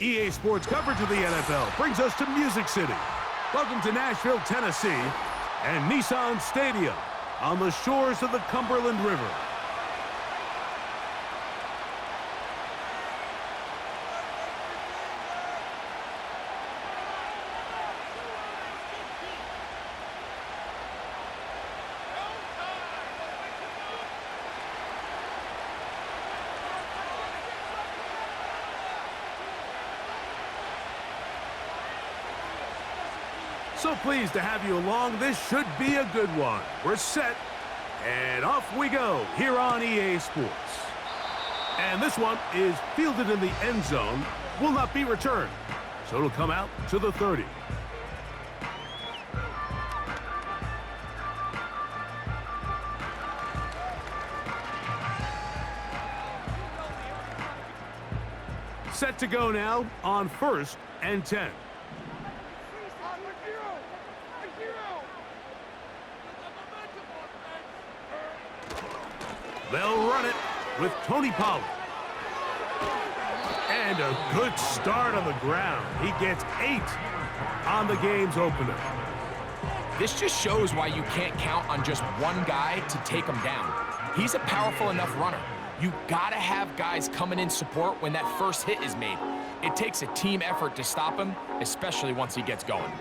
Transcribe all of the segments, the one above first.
EA Sports coverage of the NFL brings us to Music City. Welcome to Nashville, Tennessee, and Nissan Stadium on the shores of the Cumberland River. So pleased to have you along. This should be a good one. We're set, and off we go here on EA Sports. And this one is fielded in the end zone, will not be returned. So it'll come out to the 30. Set to go now on 1st and 10. They'll run it with Tony Pollard. And a good start on the ground. He gets 8 on the game's opener. This just shows why you can't count on just one guy to take him down. He's a powerful enough runner. You gotta have guys coming in support when that first hit is made. It takes a team effort to stop him, especially once he gets going.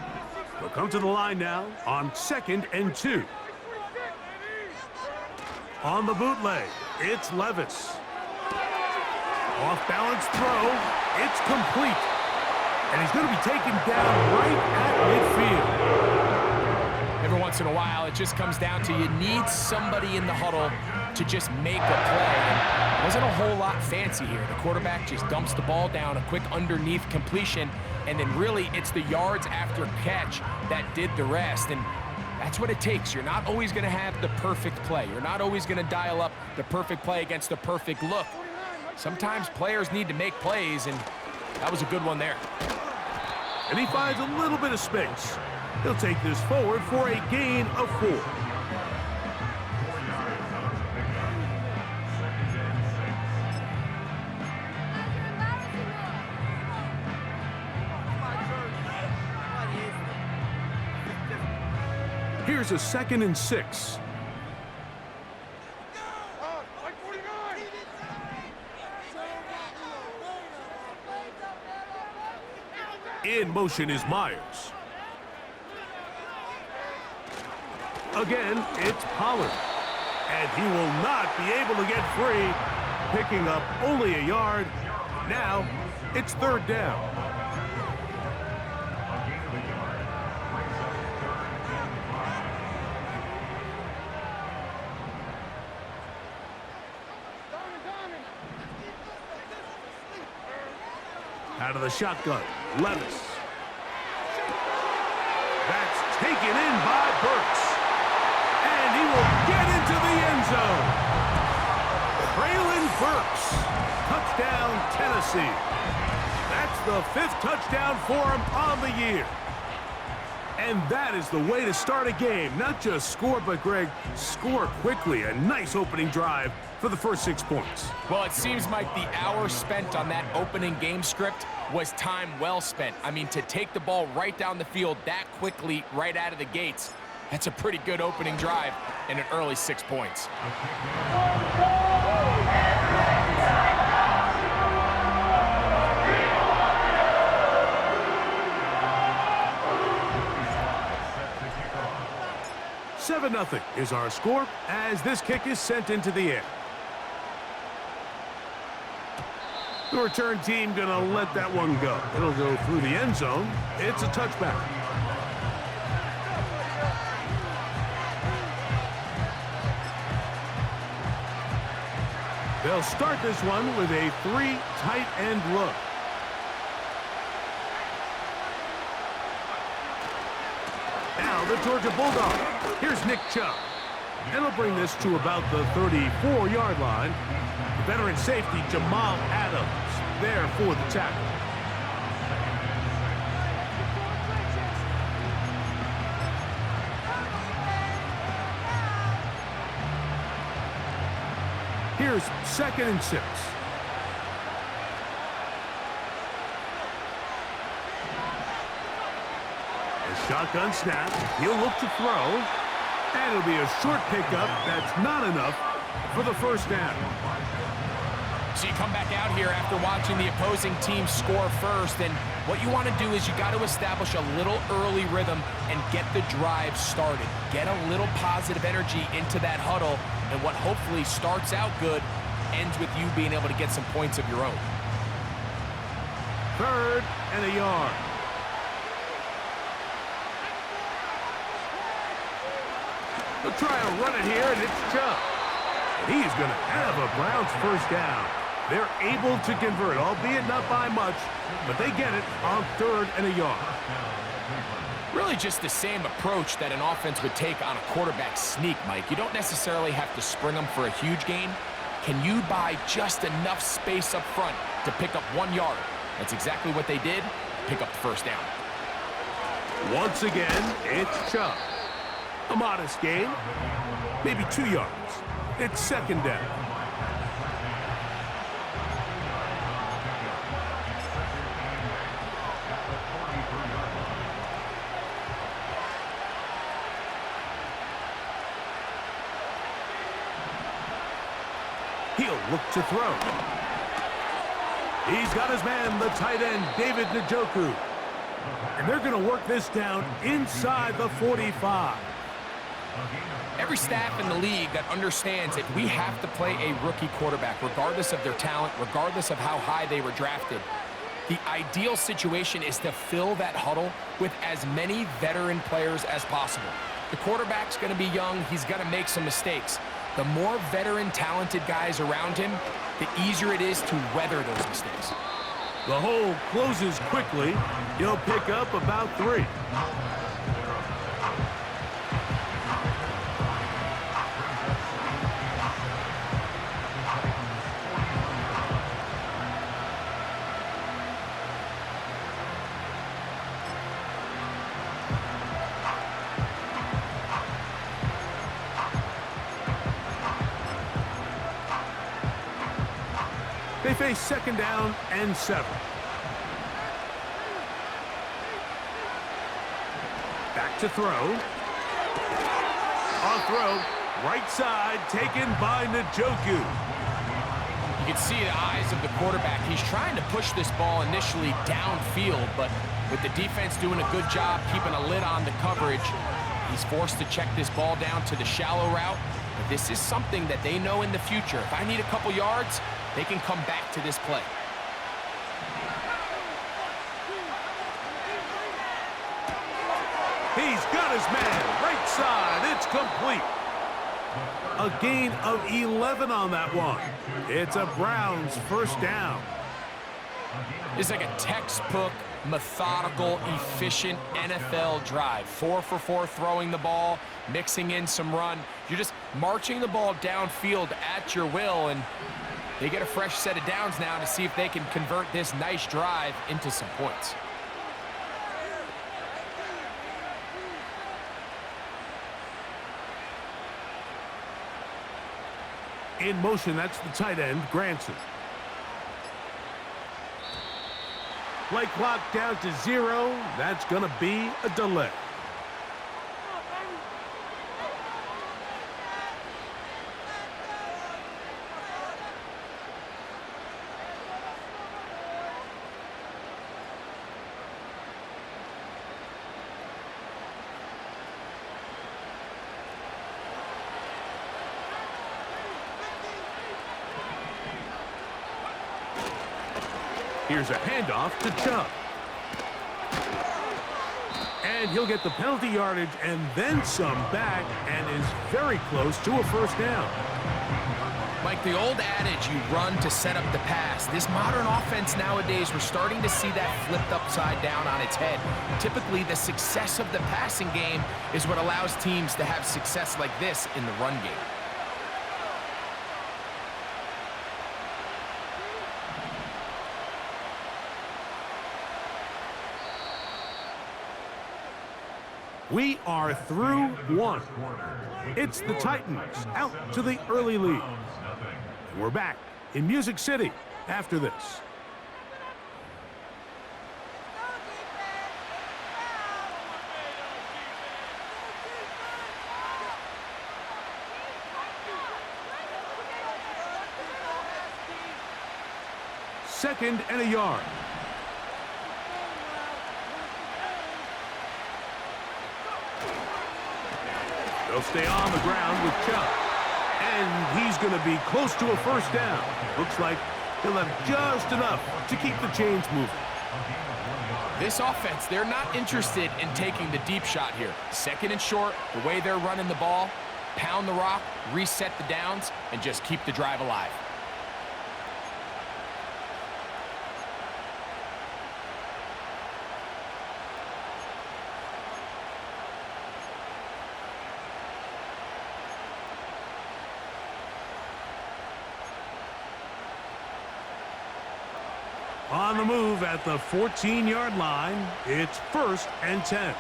We'll come to the line now on 2nd and 2. On the bootleg, it's Levis. Off-balance throw, it's complete. And he's going to be taken down right at midfield. Every once in a while, it just comes down to you need somebody in the huddle to just make a play. And it wasn't a whole lot fancy here. The quarterback just dumps the ball down, a quick underneath completion, and then really it's the yards after catch that did the rest. And that's what it takes. You're not always going to have the perfect play. You're not always going to dial up the perfect play against the perfect look. Sometimes players need to make plays, and that was a good one there. And he finds a little bit of space. He'll take this forward for a gain of 4. Here's a 2nd and 6. In motion is Myers. Again, it's Pollard. And he will not be able to get free, picking up only a yard. Now, it's 3rd down. Out of the shotgun, Levis. That's taken in by Burks. And he will get into the end zone. Braylon Burks. Touchdown, Tennessee. That's the 5th touchdown for him on the year. And that is the way to start a game. Not just score, but, Greg, score quickly. A nice opening drive for the first 6 points. Well, it seems like the hour spent on that opening game script was time well spent. I mean, to take the ball right down the field that quickly right out of the gates, that's a pretty good opening drive and an early 6 points. $7-0 is our score as this kick is sent into the air. The return team gonna let that one go. It'll go through the end zone. It's a touchback. They'll start this one with a 3 tight end look. Now the Georgia Bulldog. Here's Nick Chubb. And he'll bring this to about the 34-yard line. The veteran safety, Jamal Adams, there for the tackle. Here's 2nd and 6. Shotgun snap. He'll look to throw. And it'll be a short pickup. That's not enough for the first down. So you come back out here after watching the opposing team score first, and what you want to do is you got to establish a little early rhythm and get the drive started. Get a little positive energy into that huddle, and what hopefully starts out good ends with you being able to get some points of your own. 3rd and a yard. They'll try to run it here, and it's Chubb. And he's going to have a Browns first down. They're able to convert, albeit not by much, but they get it on 3rd and a yard. Really just the same approach that an offense would take on a quarterback sneak, Mike. You don't necessarily have to spring them for a huge gain. Can you buy just enough space up front to pick up 1 yard? That's exactly what they did. Pick up the first down. Once again, it's Chubb. A modest gain, maybe 2 yards. It's 2nd down. He'll look to throw. He's got his man, the tight end, David Njoku. And they're going to work this down inside the 45. Every staff in the league that understands that we have to play a rookie quarterback, regardless of their talent, regardless of how high they were drafted. The ideal situation is to fill that huddle with as many veteran players as possible. The quarterback's going to be young. He's going to make some mistakes. The more veteran, talented guys around him, the easier it is to weather those mistakes. The hole closes quickly. He'll pick up about 3. They face 2nd down and 7. Back to throw. On throw, right side, taken by Njoku. You can see the eyes of the quarterback. He's trying to push this ball initially downfield, but with the defense doing a good job keeping a lid on the coverage, he's forced to check this ball down to the shallow route. But this is something that they know in the future. If I need a couple yards, they can come back to this play. He's got his man, right side, it's complete. A gain of 11 on that one. It's a Browns first down. It's like a textbook, methodical, efficient NFL drive. 4 for 4 throwing the ball, mixing in some run. You're just marching the ball downfield at your will, and they get a fresh set of downs now to see if they can convert this nice drive into some points. In motion, that's the tight end, Granson. Play clock down to 0. That's going to be a delay. Here's a handoff to Chubb. And he'll get the penalty yardage and then some back and is very close to a first down. Like the old adage, you run to set up the pass. This modern offense nowadays, we're starting to see that flipped upside down on its head. Typically, the success of the passing game is what allows teams to have success like this in the run game. We are through 1. It's the Titans out to the early lead. And we're back in Music City after this. 2nd and a yard. They'll stay on the ground with Chubb. And he's going to be close to a first down. Looks like he'll have just enough to keep the chains moving. This offense, they're not interested in taking the deep shot here. 2nd and short, the way they're running the ball, pound the rock, reset the downs, and just keep the drive alive. On the move at the 14-yard line, it's 1st and 10.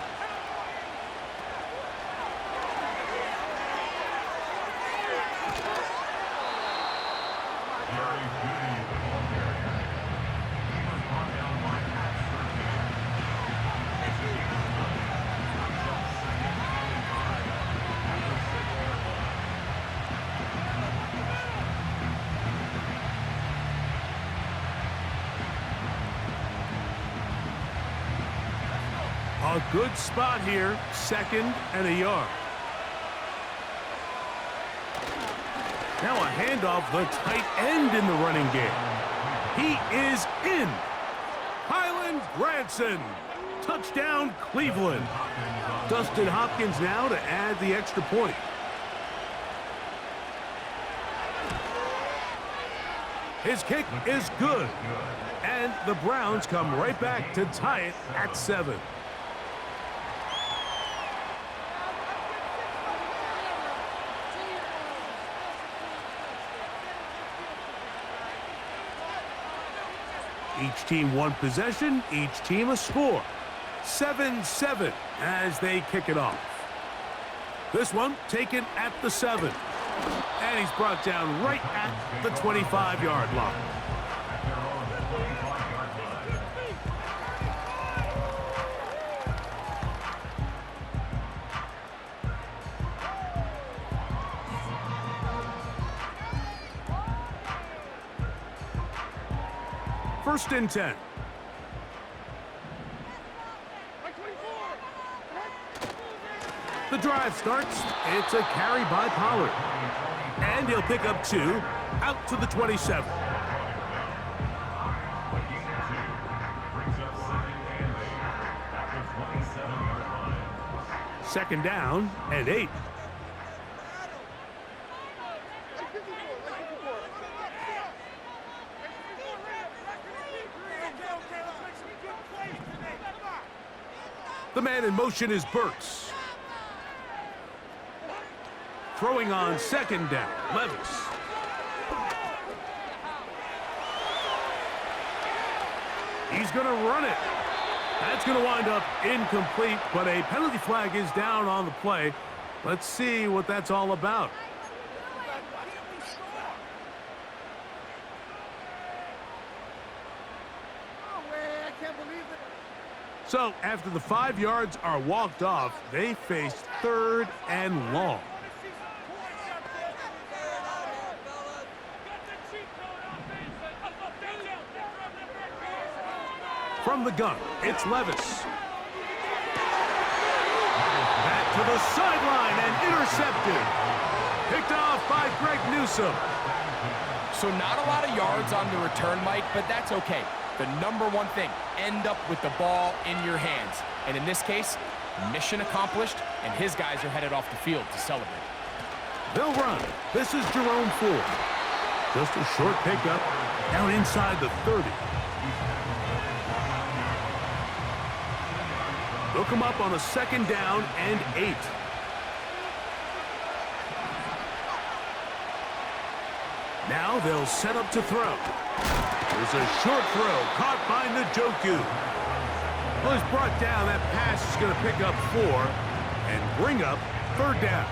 A good spot here, 2nd and a yard. Now a handoff, the tight end in the running game. He is in. Highland Granson. Touchdown, Cleveland. Dustin Hopkins now to add the extra point. His kick is good. And the Browns come right back to tie it at 7. Each team one possession, each team a score. 7-7 as they kick it off. This one taken at the 7. And he's brought down right at the 25-yard line. First and 10. The drive starts. It's a carry by Pollard. And he'll pick up 2 out to the 27. Second down and 8. The man in motion is Burks. Throwing on 2nd down, Levis. He's going to run it. That's going to wind up incomplete, but a penalty flag is down on the play. Let's see what that's all about. So, after the 5 yards are walked off, they face 3rd and long. From the gun, it's Levis. Back to the sideline and intercepted. Picked off by Greg Newsome. So not a lot of yards on the return, Mike, but that's okay. The number one thing, end up with the ball in your hands. And in this case, mission accomplished, and his guys are headed off the field to celebrate. They'll run. This is Jerome Ford. Just a short pickup down inside the 30. They'll come up on a 2nd down and 8. Now they'll set up to throw. There's a short throw caught by Njoku. Well, he's brought down. That pass is going to pick up 4 and bring up 3rd down.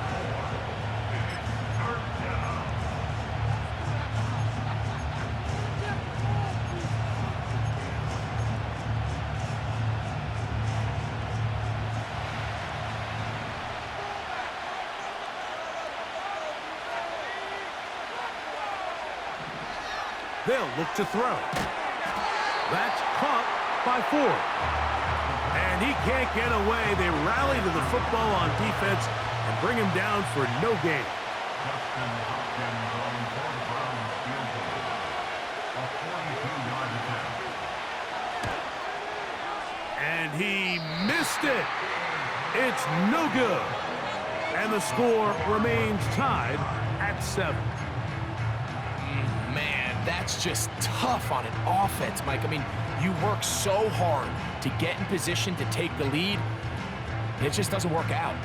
They'll look to throw. That's caught by 4. And he can't get away. They rally to the football on defense and bring him down for no gain. And he missed it. It's no good. And the score remains tied at 7. Man, that's just tough on an offense, Mike. I mean, you work so hard to get in position to take the lead. It just doesn't work out.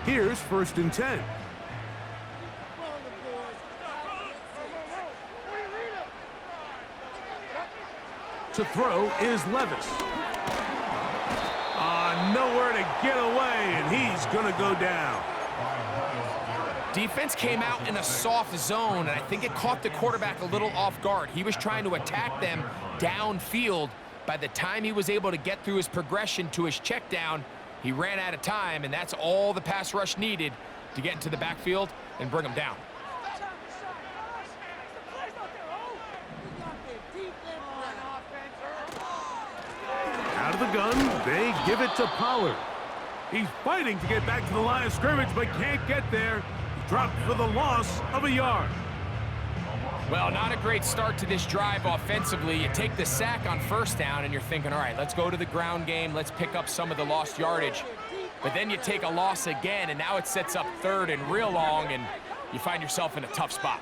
Here's 1st and 10. To throw is Levis. Nowhere to get away, and he's going to go down. Defense came out in a soft zone, and I think it caught the quarterback a little off guard. He was trying to attack them downfield. By the time he was able to get through his progression to his check down, he ran out of time, and that's all the pass rush needed to get into the backfield and bring him down. Out of the gun, they give it to Pollard. He's fighting to get back to the line of scrimmage, but can't get there. He dropped for the loss of a yard. Well, not a great start to this drive offensively. You take the sack on 1st down, and you're thinking, all right, let's go to the ground game. Let's pick up some of the lost yardage. But then you take a loss again, and now it sets up 3rd and real long, and you find yourself in a tough spot.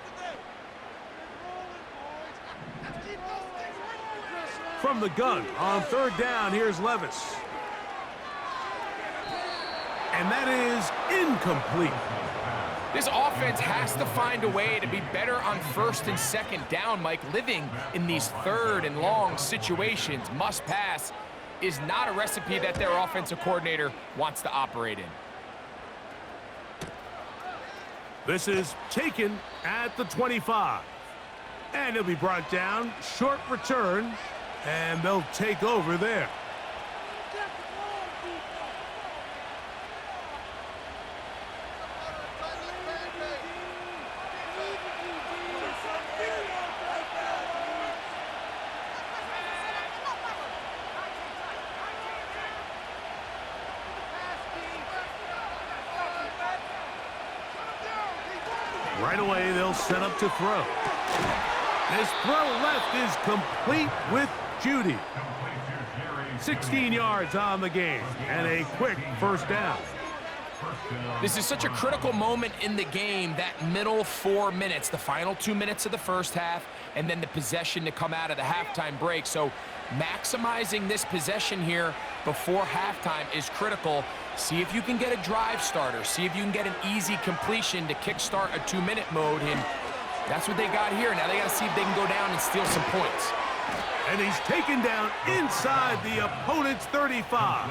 From the gun on 3rd down, here's Levis. And that is incomplete. This offense has to find a way to be better on 1st and 2nd down, Mike. Living in these 3rd and long situations, must pass, is not a recipe that their offensive coordinator wants to operate in. This is taken at the 25. And he'll be brought down. Short return. And they'll take over there. Right away, they'll set up to throw. This throw left is complete with Judy. 16 yards on the game and a quick 1st down. This is such a critical moment in the game, that middle 4 minutes, the final 2 minutes of the 1st half, and then the possession to come out of the halftime break. So maximizing this possession here before halftime is critical. See if you can get a drive starter. See if you can get an easy completion to kickstart a 2-minute mode. And that's what they got here. Now they got to see if they can go down and steal some points. And he's taken down inside the opponent's 35.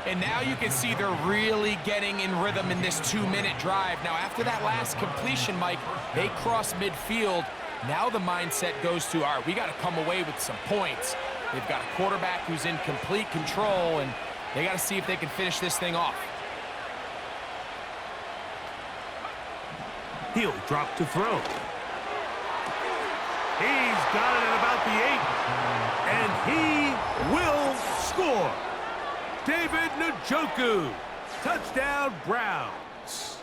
And now you can see they're really getting in rhythm in this 2-minute drive. Now, after that last completion, Mike, they cross midfield. Now the mindset goes to, all right, we got to come away with some points. They've got a quarterback who's in complete control, and they got to see if they can finish this thing off. He'll drop to throw. He's got it at about the 8. And he will score. David Njoku. Touchdown, Browns.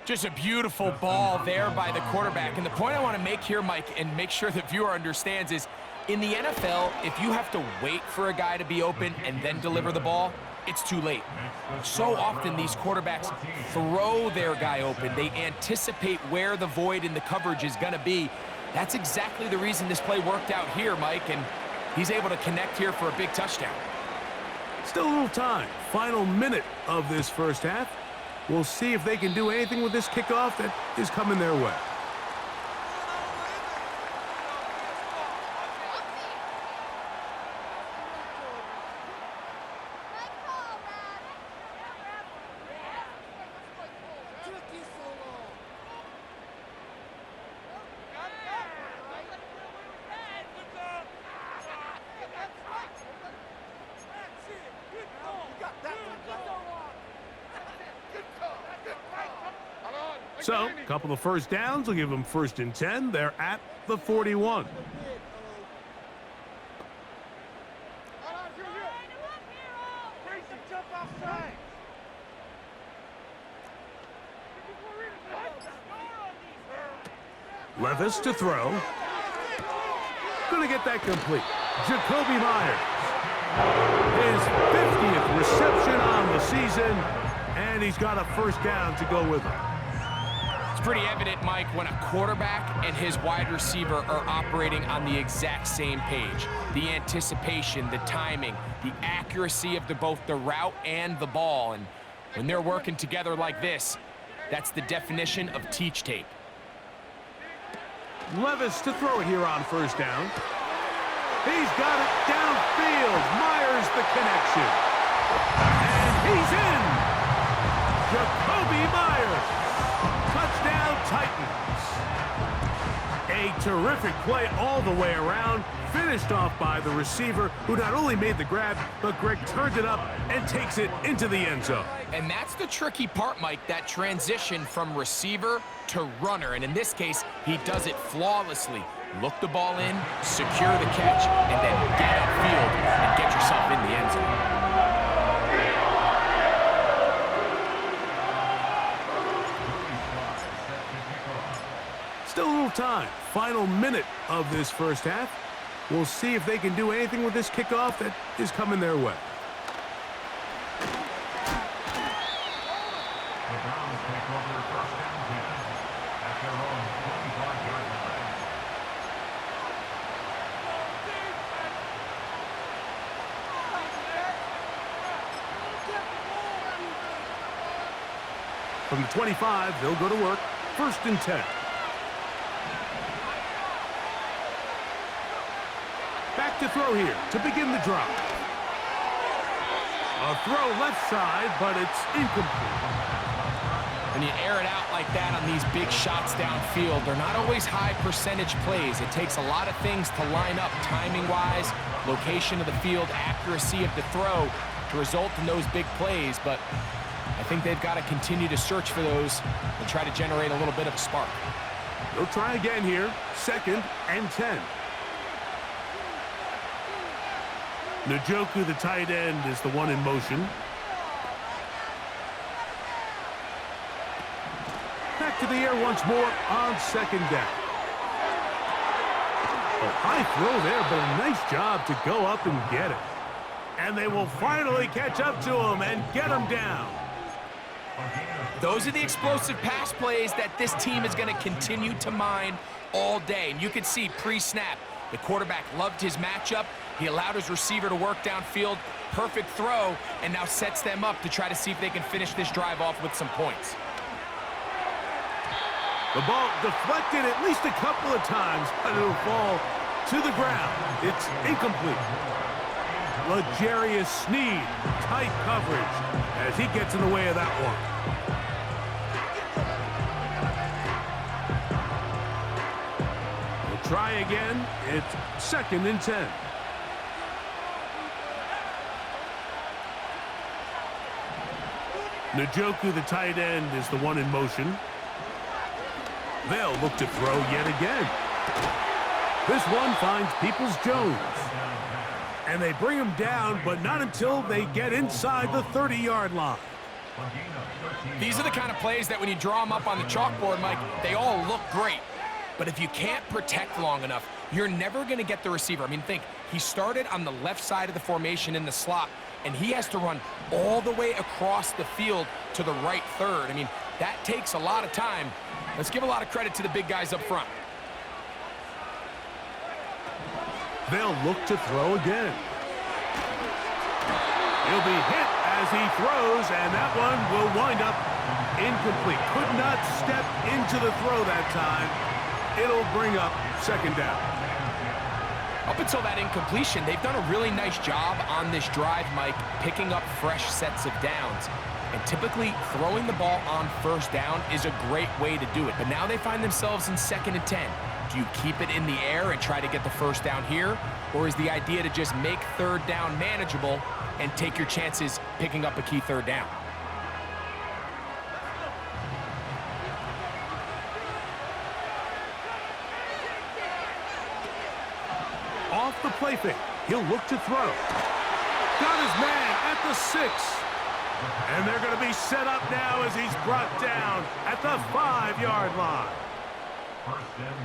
Just a beautiful ball there by the quarterback. And the point I want to make here, Mike, and make sure the viewer understands is, in the NFL, if you have to wait for a guy to be open and then deliver the ball, it's too late. So often these quarterbacks throw their guy open. They anticipate where the void in the coverage is going to be. That's exactly the reason this play worked out here, Mike, and he's able to connect here for a big touchdown. Still a little time. Final minute of this 1st half. We'll see if they can do anything with this kickoff that is coming their way. So, a couple of first downs will give them 1st and 10. They're at the 41. Levis to throw. Going to get that complete. Jacoby Myers. His 50th reception on the season, and he's got a first down to go with him. It's pretty evident, Mike, when a quarterback and his wide receiver are operating on the exact same page. The anticipation, the timing, the accuracy of both the route and the ball. And when they're working together like this, that's the definition of teach tape. Levis to throw it here on 1st down. He's got it downfield. Myers the connection. And he's in. Jacoby Myers. Touchdown Titans. A terrific play all the way around. Finished off by the receiver, who not only made the grab, but Greg turned it up and takes it into the end zone. And that's the tricky part, Mike, that transition from receiver to runner. And in this case, he does it flawlessly. Look the ball in, secure the catch, and then get upfield and get yourself in the end zone. Still a little time. Final minute of this first half. We'll see if they can do anything with this kickoff that is coming their way. From the 25, they'll go to work. 1st and 10. Back to throw here to begin the drive. A throw left side, but it's incomplete. When you air it out like that on these big shots downfield, they're not always high percentage plays. It takes a lot of things to line up timing-wise, location of the field, accuracy of the throw to result in those big plays, but I think they've got to continue to search for those and try to generate a little bit of a spark. They'll try again here. 2nd and 10. Njoku, the tight end, is the one in motion. Back to the air once more on 2nd down. A high throw there, but a nice job to go up and get it. And they will finally catch up to him and get him down. Those are the explosive pass plays that this team is going to continue to mine all day. And you can see pre-snap, the quarterback loved his matchup. He allowed his receiver to work downfield. Perfect throw, and now sets them up to try to see if they can finish this drive off with some points. The ball deflected at least a couple of times, but it'll fall to the ground. It's incomplete. L'Jarius Sneed, tight coverage as he gets in the way of that one. We'll try again. It's 2nd and 10. Njoku, the tight end, is the one in motion. They'll look to throw yet again. This one finds Peoples-Jones. And they bring him down, but not until they get inside the 30-yard line. These are the kind of plays that when you draw them up on the chalkboard, Mike, they all look great. But if you can't protect long enough, you're never going to get the receiver. I mean, think, he started on the left side of the formation in the slot, and he has to run all the way across the field to the right third. I mean, that takes a lot of time. Let's give a lot of credit to the big guys up front. They'll look to throw again. He'll be hit as he throws, and that one will wind up incomplete. Could not step into the throw that time. It'll bring up 2nd down. Up until that incompletion, they've done a really nice job on this drive, Mike, picking up fresh sets of downs. And typically, throwing the ball on 1st down is a great way to do it. But now they find themselves in 2nd and 10. Do you keep it in the air and try to get the 1st down here? Or is the idea to just make 3rd down manageable and take your chances picking up a key 3rd down? off the play fake. He'll look to throw. Got his man at the 6. And they're going to be set up now as he's brought down at the 5-yard line.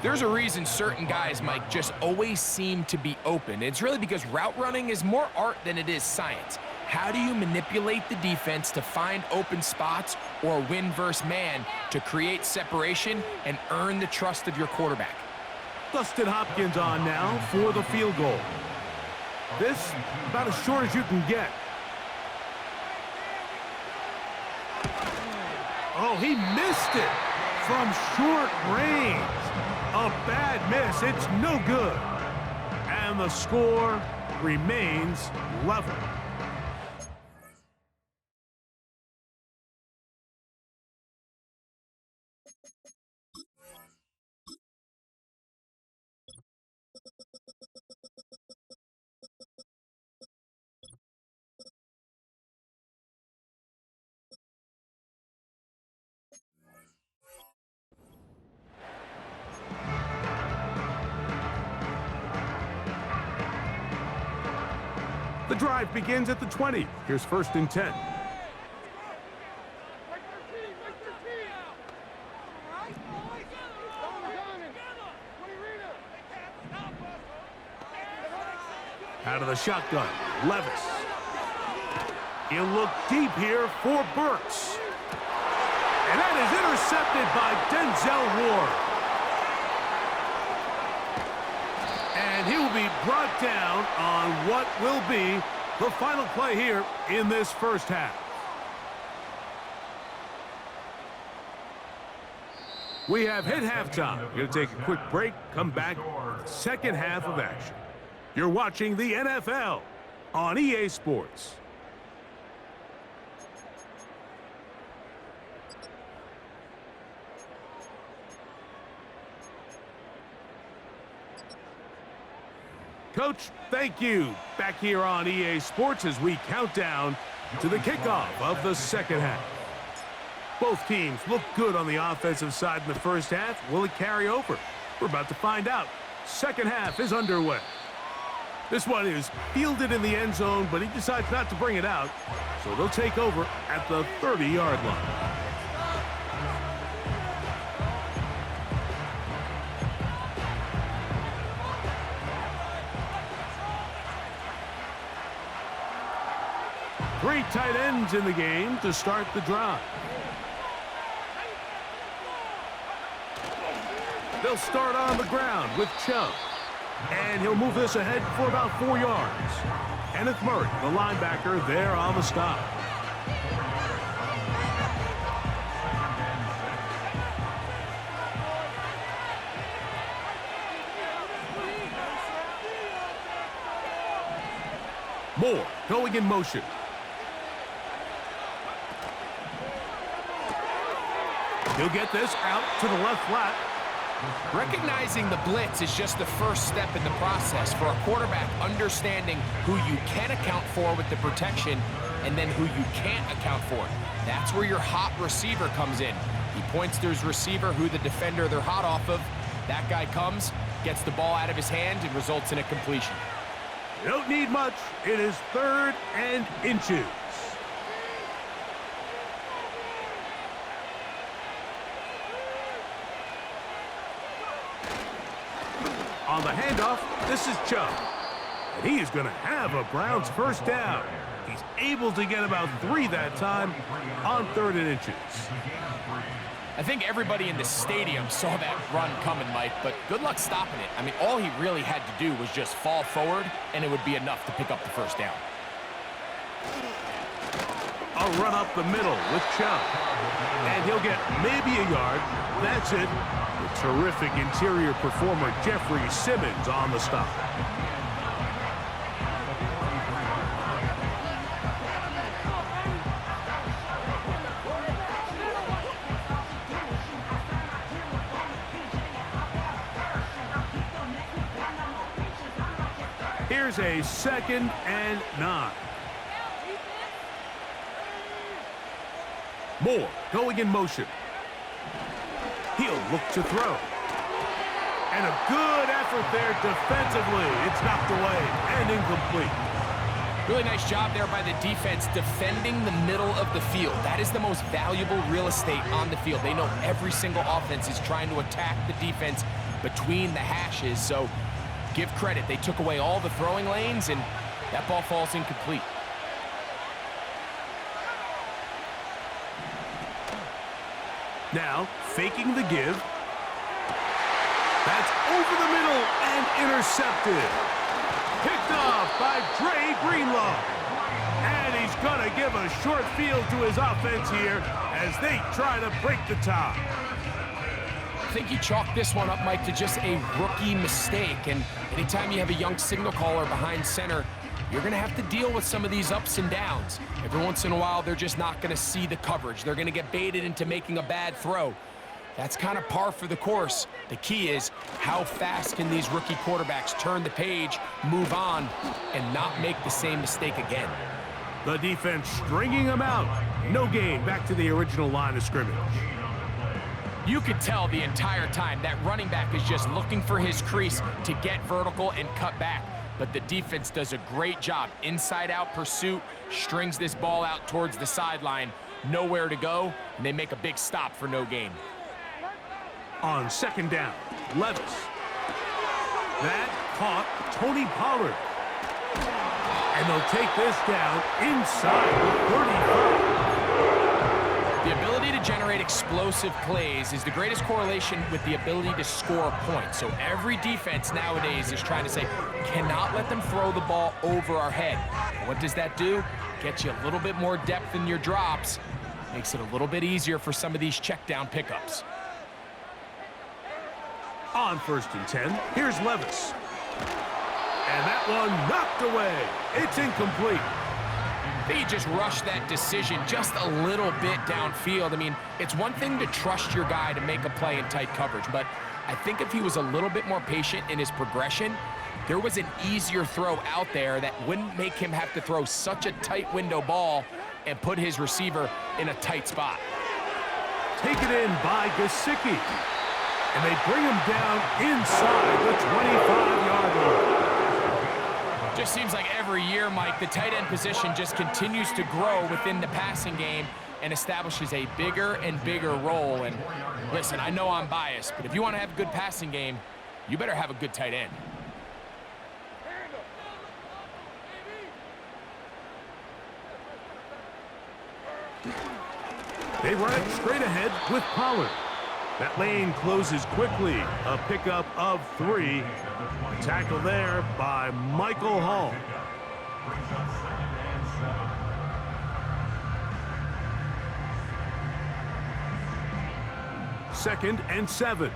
There's a reason certain guys, Mike, just always seem to be open. It's really because route running is more art than it is science. How do you manipulate the defense to find open spots or win versus man to create separation and earn the trust of your quarterback? Dustin Hopkins on now for the field goal. This about as short as you can get. Oh, he missed it from short range. A bad miss. It's no good. And the score remains level. The drive begins at the 20. Here's 1st and 10. Out of the shotgun, Levis. He'll look deep here for Burks. And that is intercepted by Denzel Ward. And he will be brought down on what will be the final play here in this first half. We have hit halftime. We're going to take a quick break, come back, second half of action. You're watching the NFL on EA Sports. Coach, thank you. Back here on EA Sports as we count down to the kickoff of the second half. Both teams look good on the offensive side in the first half. Will it carry over? We're about to find out. Second half is underway. This one is fielded in the end zone, but he decides not to bring it out. So they'll take over at the 30-yard line. Three tight ends in the game to start the drive. They'll start on the ground with Chubb. And he'll move this ahead for about 4 yards. Kenneth Murray, the linebacker, there on the stop. Moore going in motion. He'll get this out to the left flat. Recognizing the blitz is just the first step in the process for a quarterback understanding who you can account for with the protection and then who you can't account for. That's where your hot receiver comes in. He points to his receiver who the defender they're hot off of. That guy comes, gets the ball out of his hand, and results in a completion. You don't need much. It is 3rd and inches. On the handoff, this is Chubb. And he is going to have a Browns first down. He's able to get about 3 that time on 3rd and inches. I think everybody in the stadium saw that run coming, Mike, but good luck stopping it. I mean, all he really had to do was just fall forward, and it would be enough to pick up the first down. A run up the middle with Chubb. And he'll get maybe a yard. That's it. The terrific interior performer, Jeffrey Simmons, on the stop. Here's a 2nd and 9. Moore going in motion. He'll look to throw. And a good effort there defensively. It's knocked away and incomplete. Really nice job there by the defense defending the middle of the field. That is the most valuable real estate on the field. They know every single offense is trying to attack the defense between the hashes, so give credit. They took away all the throwing lanes, and that ball falls incomplete. Now, faking the give. That's over the middle and intercepted. Picked off by Dre Greenlaw. And he's going to give a short field to his offense here as they try to break the tie. I think you chalk this one up, Mike, to just a rookie mistake. And anytime you have a young signal caller behind center, you're going to have to deal with some of these ups and downs. Every once in a while, they're just not going to see the coverage. They're going to get baited into making a bad throw. That's kind of par for the course. The key is how fast can these rookie quarterbacks turn the page, move on, and not make the same mistake again. The defense stringing them out. No gain, back to the original line of scrimmage. You could tell the entire time that running back is just looking for his crease to get vertical and cut back. But the defense does a great job. Inside-out pursuit, strings this ball out towards the sideline. Nowhere to go, and they make a big stop for no gain. On second down, Levis. That caught Tony Pollard. And they'll take this down inside the 35. The ability to generate explosive plays is the greatest correlation with the ability to score points. So every defense nowadays is trying to say, cannot let them throw the ball over our head. What does that do? Gets you a little bit more depth in your drops. Makes it a little bit easier for some of these check down pickups. On 1st and 10, here's Levis. And that one knocked away. It's incomplete. They just rushed that decision just a little bit downfield. I mean, it's one thing to trust your guy to make a play in tight coverage, but I think if he was a little bit more patient in his progression, there was an easier throw out there that wouldn't make him have to throw such a tight window ball and put his receiver in a tight spot. Taken in by Gesicki. And they bring him down inside the 25-yard line. Just seems like every year, Mike, the tight end position just continues to grow within the passing game and establishes a bigger and bigger role. And listen, I know I'm biased, but if you want to have a good passing game, you better have a good tight end. They run it straight ahead with Pollard. That lane closes quickly. A pickup of 3. A tackle there by Michael Hall. Second and 7.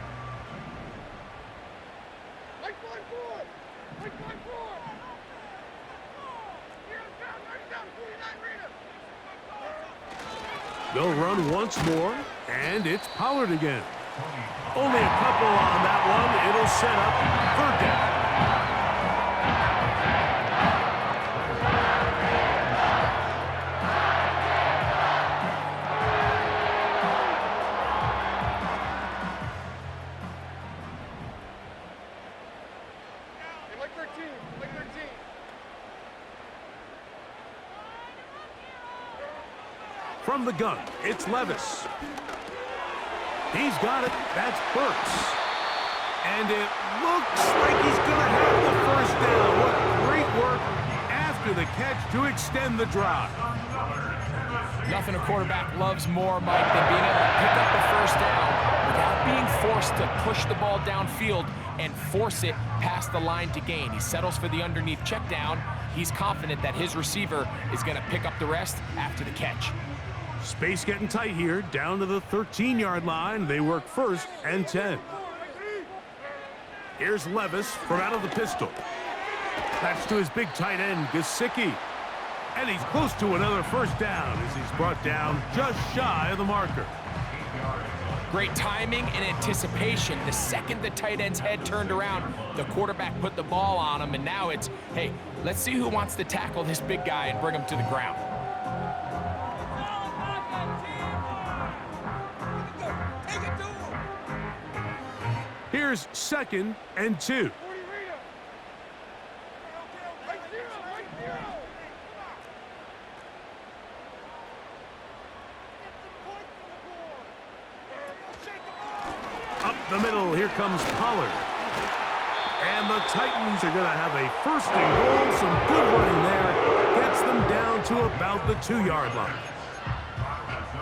They'll run once more, and it's Pollard again. Only a couple on that one. It'll set up 3rd down. From the gun, it's Levis. He's got it. That's Burks. And it looks like he's going to have the 1st down. What great work after the catch to extend the drive. Nothing a quarterback loves more, Mike, than being able to pick up the 1st down without being forced to push the ball downfield and force it past the line to gain. He settles for the underneath check down. He's confident that his receiver is going to pick up the rest after the catch. Space getting tight here, down to the 13-yard line. They work 1st and 10. Here's Levis from out of the pistol. That's to his big tight end, Gesicki. And he's close to another 1st down as he's brought down just shy of the marker. Great timing and anticipation. The second the tight end's head turned around, the quarterback put the ball on him, and now it's, hey, let's see who wants to tackle this big guy and bring him to the ground. Here's 2nd and 2. Up the middle, here comes Pollard. And the Titans are going to have a 1st and goal. Some good running there. Gets them down to about the 2-yard line.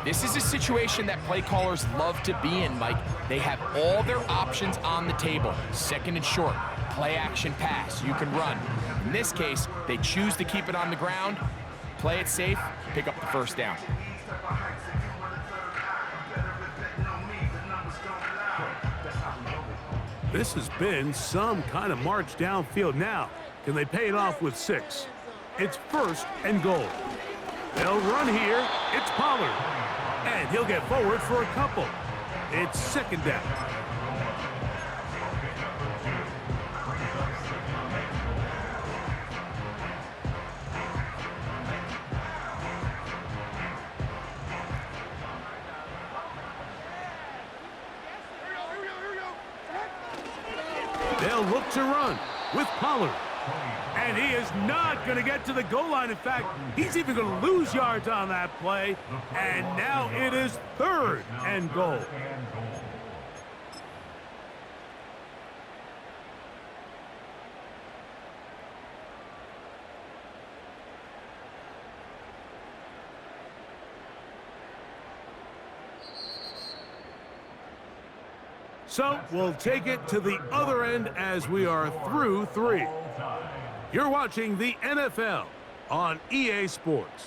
This is a situation that play callers love to be in, Mike. They have all their options on the table. 2nd and short, play action pass, you can run. In this case, they choose to keep it on the ground, play it safe, pick up the 1st down. This has been some kind of march downfield. Now, can they pay it off with 6? It's 1st and goal. They'll run here. It's Pollard. And he'll get forward for a couple. It's 2nd down. They'll look to run with Pollard. And he is not going to get to the goal line. In fact, he's even going to lose yards on that play. And now it is 3rd and goal. So we'll take it to the other end as we are through 3. You're watching the NFL on EA Sports.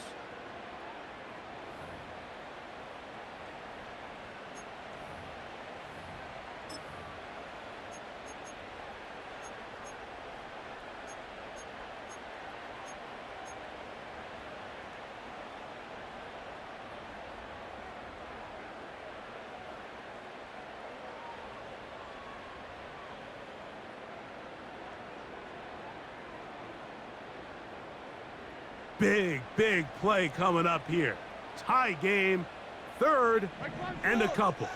Big play coming up here. Tie game, 3rd and a couple.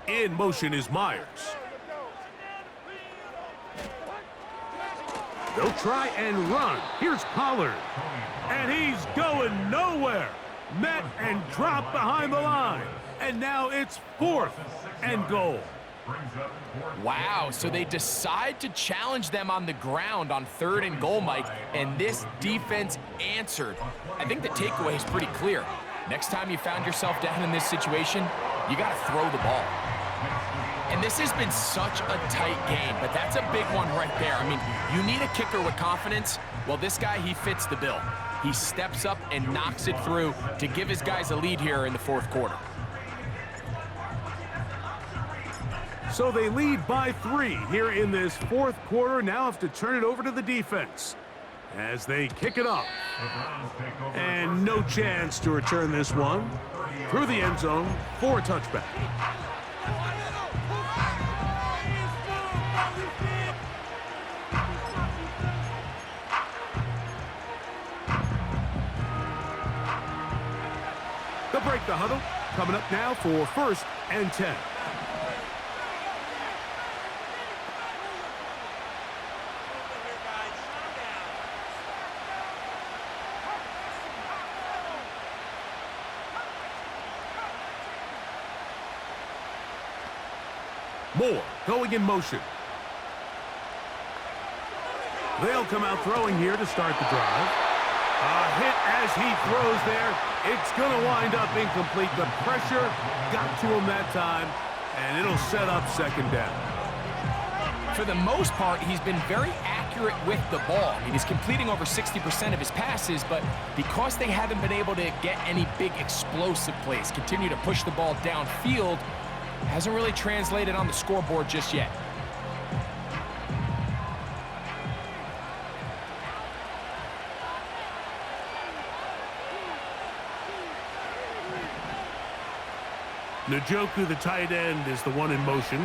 In motion is Myers. They'll try and run. Here's Pollard. And he's going nowhere. Met and dropped behind the line. And now it's 4th and goal. Wow, so they decide to challenge them on the ground on 3rd and goal, Mike, and this defense answered. I think the takeaway is pretty clear. Next time you found yourself down in this situation, you got to throw the ball. And this has been such a tight game, but that's a big one right there. I mean, you need a kicker with confidence. Well, this guy, he fits the bill. He steps up and knocks it through to give his guys a lead here in the 4th quarter. So they lead by 3 here in this 4th quarter. Now have to turn it over to the defense as they kick it off. And no chance to return this one through the end zone for a touchback. They'll break the huddle. Coming up now for 1st and 10. Moore going in motion. They'll come out throwing here to start the drive. A hit as he throws there. It's going to wind up incomplete. The pressure got to him that time, and it'll set up 2nd down. For the most part, he's been very accurate with the ball. I mean, he's completing over 60% of his passes, but because they haven't been able to get any big explosive plays, continue to push the ball downfield, hasn't really translated on the scoreboard just yet. Njoku, the tight end, is the one in motion.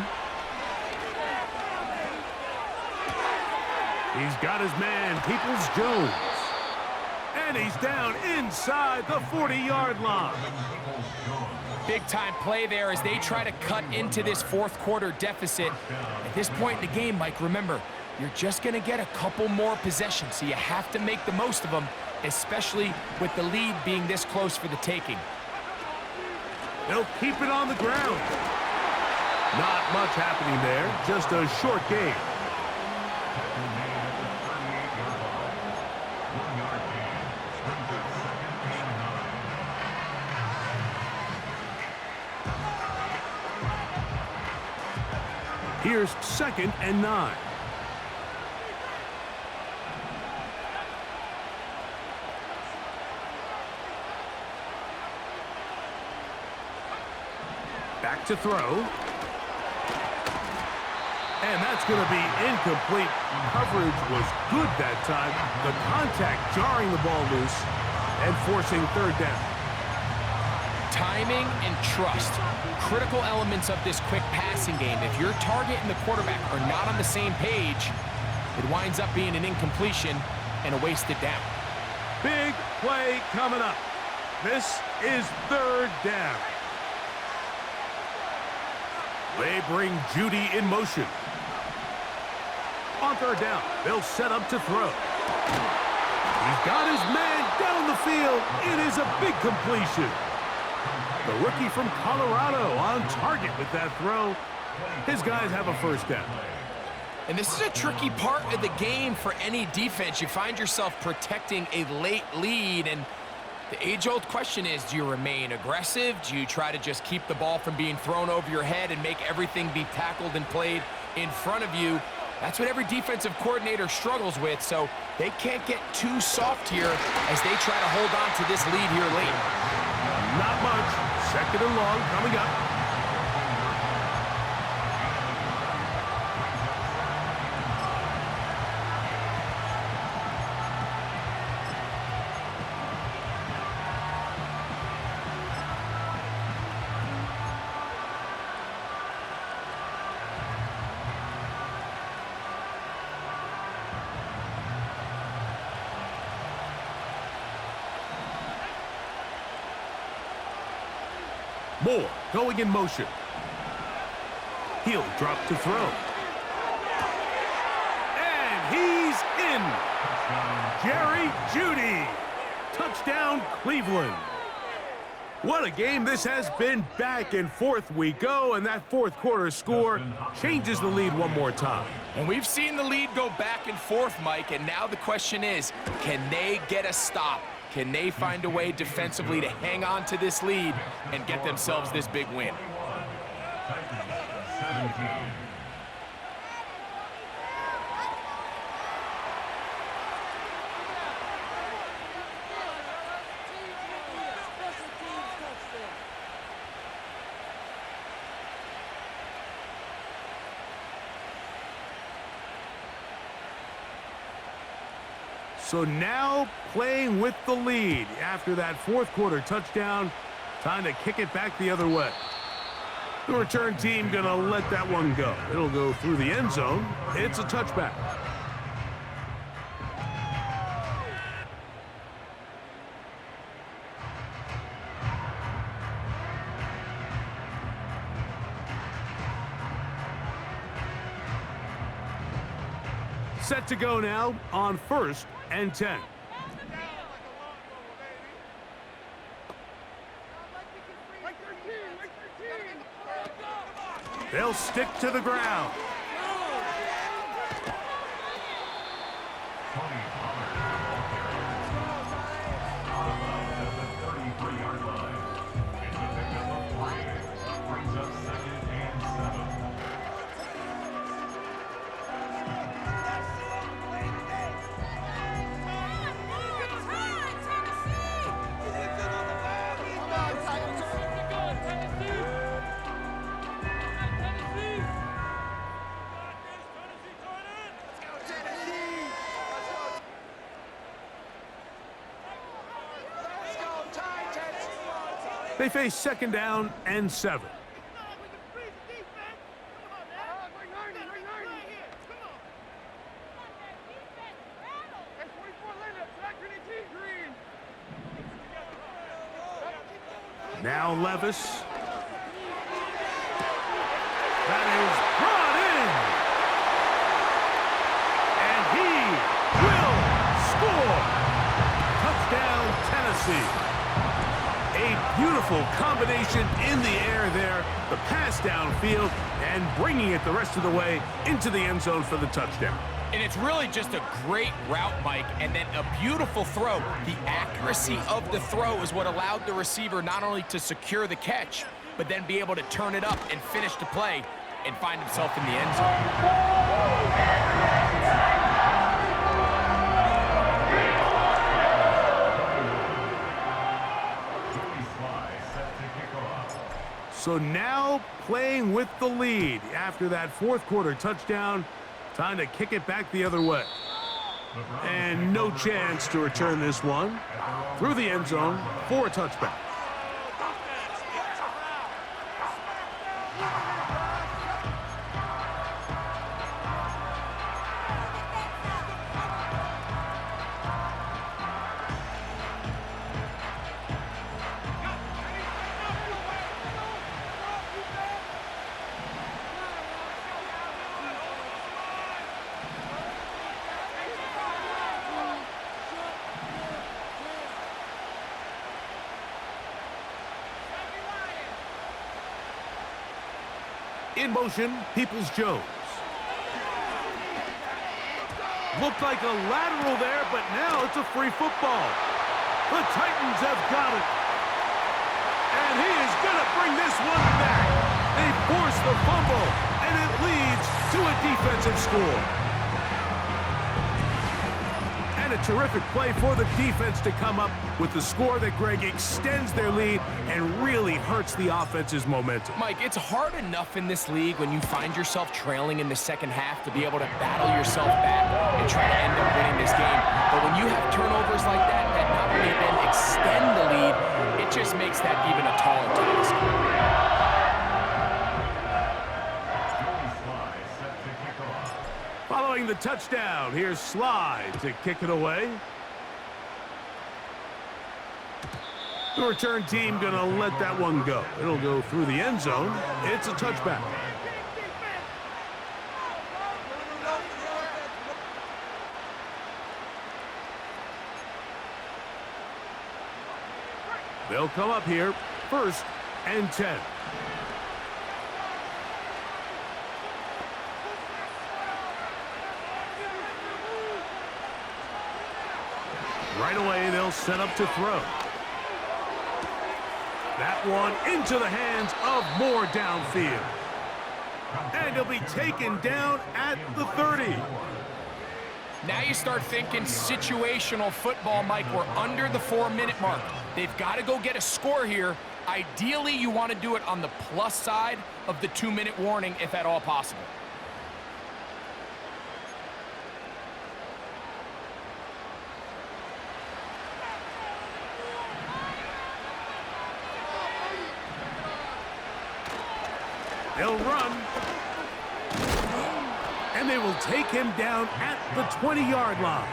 He's got his man, Peoples-Jones. And he's down inside the 40-yard line. Big-time play there as they try to cut into this fourth quarter deficit. At this point in the game, Mike, remember, you're just going to get a couple more possessions, so you have to make the most of them, especially with the lead being this close for the taking. They'll keep it on the ground. Not much happening there, just a short game. Here's 2nd and 9. Back to throw. And that's going to be incomplete. Coverage was good that time. The contact jarring the ball loose and forcing 3rd down. Timing and trust, critical elements of this quick passing game. If your target and the quarterback are not on the same page, it winds up being an incompletion and a wasted down. Big play coming up. This is 3rd down. They bring Judy in motion. On 3rd down, they'll set up to throw. He's got his man down the field. It is a big completion. The rookie from Colorado on target with that throw. His guys have a 1st down. And this is a tricky part of the game for any defense. You find yourself protecting a late lead, and the age-old question is, do you remain aggressive? Do you try to just keep the ball from being thrown over your head and make everything be tackled and played in front of you? That's what every defensive coordinator struggles with, so they can't get too soft here as they try to hold on to this lead here late. Not much. 2nd and long coming up. Moore going in motion. He'll drop to throw. And he's in. Jerry Jeudy. Touchdown, Cleveland. What a game this has been. Back and forth we go, and that 4th quarter score changes the lead one more time. And we've seen the lead go back and forth, Mike, and now the question is, can they get a stop? Can they find a way defensively to hang on to this lead and get themselves this big win? So now playing with the lead after that 4th quarter touchdown. Time to kick it back the other way. The return team going to let that one go. It'll go through the end zone. It's a touchback. Set to go now on 1st and 10. They'll stick to the ground. They face 2nd down and 7. Now Levis. That is brought in. And he will score. Touchdown, Tennessee. A beautiful combination in the air there. The pass downfield and bringing it the rest of the way into the end zone for the touchdown. And it's really just a great route, Mike, and then a beautiful throw. The accuracy of the throw is what allowed the receiver not only to secure the catch, but then be able to turn it up and finish the play and find himself in the end zone. So now playing with the lead after that fourth quarter touchdown. Time to kick it back the other way. And no chance to return this one through the end zone for a touchback. In motion, Peoples-Jones. Looked like a lateral there, but now it's a free football. The Titans have got it. And he is going to bring this one back. They force the fumble, and it leads to a defensive score. And a terrific play for the defense to come up with the score that, Greg, extends their lead and really hurts the offense's momentum. Mike, it's hard enough in this league when you find yourself trailing in the second half to be able to battle yourself back and try to end up winning this game. But when you have turnovers like that not only then extend the lead, it just makes that even a taller task. Following the touchdown, here's Slide to kick it away. The return team going to let that one go. It'll go through the end zone. It's a touchback. They'll come up here, 1st and 10. Right away, they'll set up to throw. That one into the hands of Moore downfield. And he'll be taken down at the 30. Now you start thinking situational football, Mike. We're under the 4-minute mark. They've got to go get a score here. Ideally, you want to do it on the plus side of the 2-minute warning, if at all possible. They'll run. And they will take him down at the 20-yard line.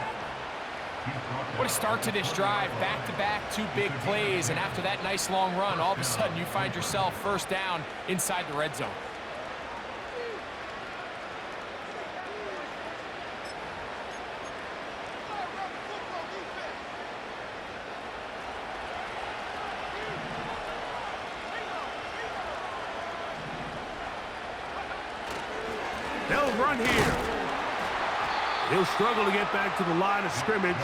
What a start to this drive. Back-to-back, 2 big plays. And after that nice long run, all of a sudden you find yourself 1st down inside the red zone. They'll run here. He'll struggle to get back to the line of scrimmage.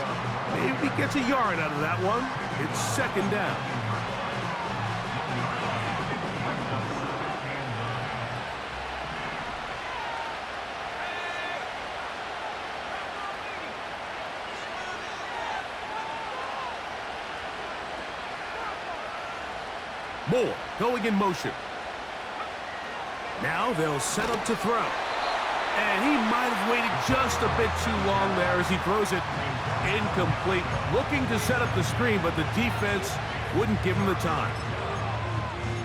Maybe he gets a yard out of that one. It's 2nd down. Moore going in motion. Now they'll set up to throw. And he might have waited just a bit too long there as he throws it incomplete. Looking to set up the screen, but the defense wouldn't give him the time.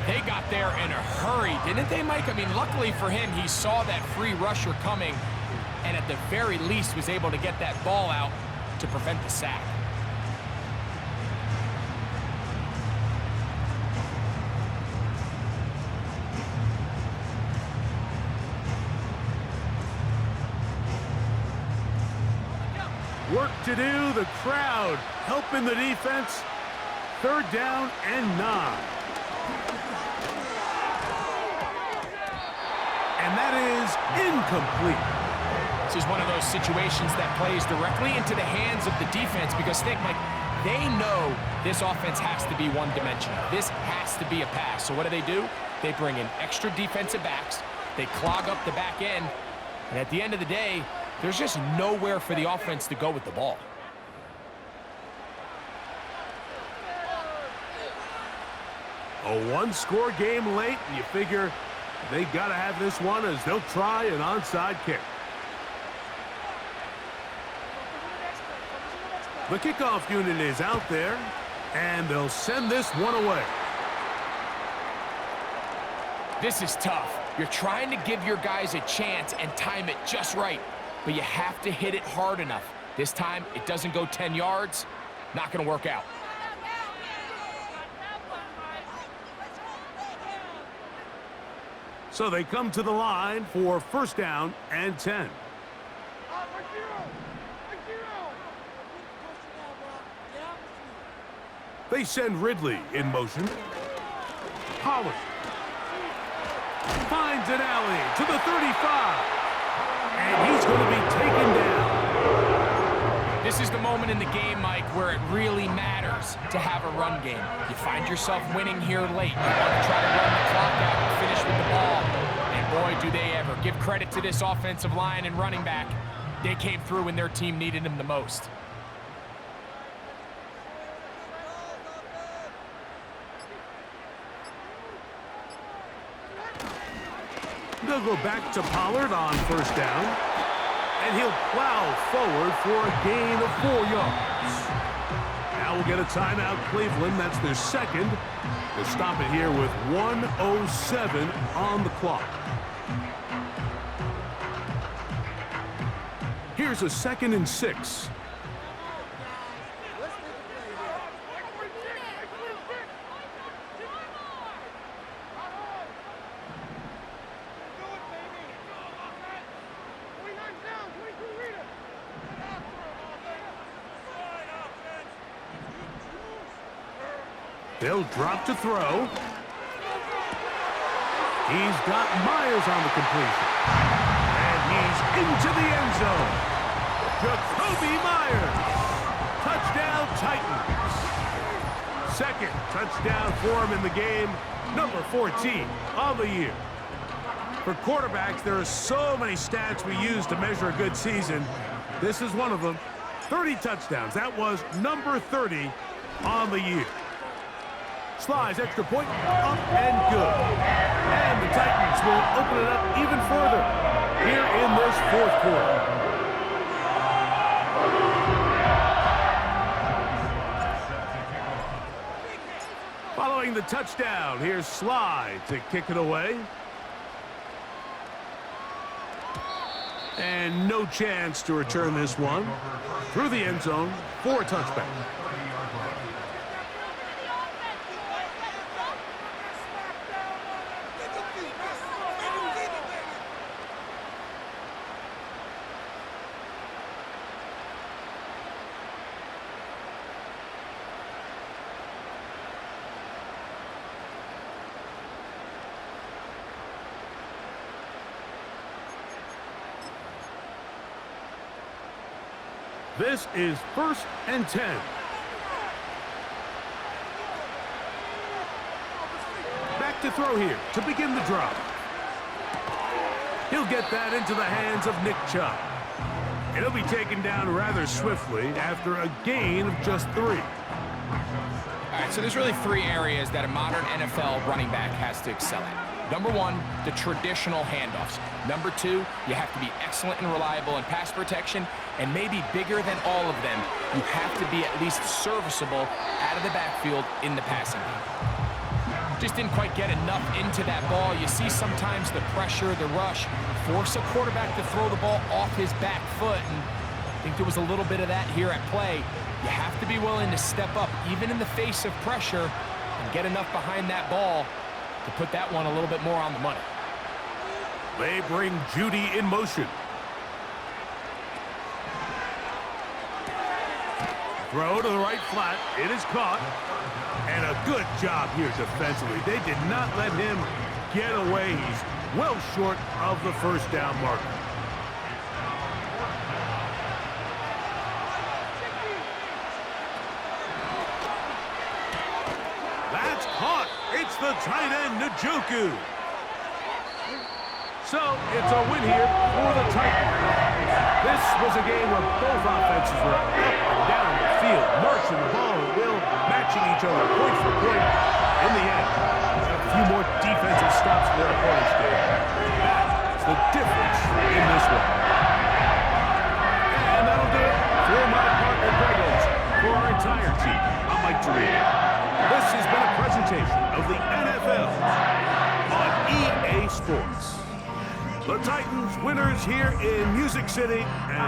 They got there in a hurry, didn't they, Mike? I mean, luckily for him, he saw that free rusher coming and at the very least was able to get that ball out to prevent the sack. work to do. The crowd helping the defense. 3rd down and 9. And that is incomplete. This is one of those situations that plays directly into the hands of the defense because think, Mike, they know this offense has to be one-dimensional. This has to be a pass. So what do? They bring in extra defensive backs. They clog up the back end. And at the end of the day, there's just nowhere for the offense to go with the ball. A one-score game late, and you figure they got to have this one as they'll try an onside kick. The kickoff unit is out there, and they'll send this one away. This is tough. You're trying to give your guys a chance and time it just right, but you have to hit it hard enough. This time, it doesn't go 10 yards. Not going to work out. So they come to the line for 1st down and 10. They send Ridley in motion. Pollard finds an alley to the 35. And he's going to be taken down. This is the moment in the game, Mike, where it really matters to have a run game. You find yourself winning here late. You want to try to run the clock out and finish with the ball. And boy, do they ever. Give credit to this offensive line and running back. They came through when their team needed them the most. They'll go back to Pollard on 1st down. And he'll plow forward for a gain of 4 yards. Now we'll get a timeout, Cleveland. That's their second. They'll stop it here with 1:07 on the clock. Here's a 2nd and 6. They'll drop to throw. He's got Myers on the completion. And he's into the end zone. Jacoby Myers. Touchdown Titans. 2nd touchdown for him in the game. Number 14 on the year. For quarterbacks, there are so many stats we use to measure a good season. This is one of them. 30 touchdowns. That was number 30 on the year. Slides, extra point, up and good. And the Titans will open it up even further here in this 4th quarter. Following the touchdown, here's Slide to kick it away. And no chance to return this one through the end zone for a touchback. This is 1st and 10. Back to throw here to begin the drive. He'll get that into the hands of Nick Chubb. And he'll be taken down rather swiftly after a gain of just 3. All right, so there's really 3 areas that a modern NFL running back has to excel at. Number 1, the traditional handoffs. Number 2, you have to be excellent and reliable in pass protection, and maybe bigger than all of them, you have to be at least serviceable out of the backfield in the passing game. Just didn't quite get enough into that ball. You see sometimes the pressure, the rush, force a quarterback to throw the ball off his back foot, and I think there was a little bit of that here at play. You have to be willing to step up, even in the face of pressure, and get enough behind that ball to put that one a little bit more on the money. They bring Judy in motion. Throw to the right flat. It is caught. And a good job here defensively. They did not let him get away. He's well short of the first down marker. That's caught. It's the tight end, Njoku. So, it's a win here for the Titans. This was a game where both offenses were up and down the field, marching the ball at will, matching each other point for point. In the end, a few more defensive stops for their opponents did. That's the difference in this one. And that'll do it for my partner, Gregos. For our entire team, I'm Mike Torino. This has been a presentation of the NFL on EA Sports. The Titans winners here in Music City. And